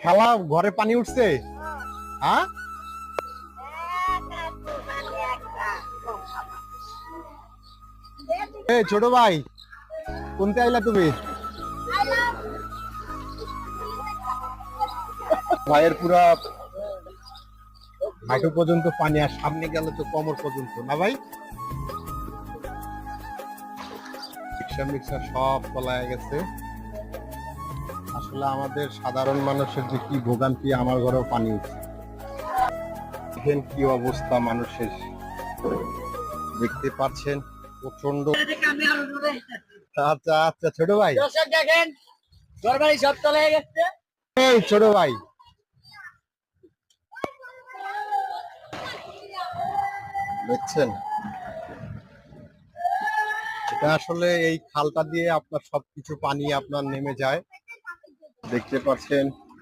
খালা ঘরে পানি উঠছে? হ্যাঁ, এই ছোট ভাই, কোনতে আইলা তুমি? ভাইয়ের পুরা হাঁটু পর্যন্ত পানি, আর সামনে গেলে তো কোমর পর্যন্ত, না ভাই? রিক্সা মিক্সা সব তলায় গেছে। আসলে আমাদের সাধারণ মানুষের যে কি ভোগান্তি, আমার ঘরেও পানি উঠছে। দেখেন কি অবস্থা মানুষের, দেখতে পাচ্ছেন প্রচন্ড। আচ্ছা আচ্ছা ছোট ভাই, দেখেন ঘর বাড়ি সব তলায় গেছে। এই ছোট ভাই, দেখছেন এটা আসলে এই খালটা দিয়ে আপনার সবকিছু পানি আপনার নেমে যায়, দেখতে পাচ্ছেন।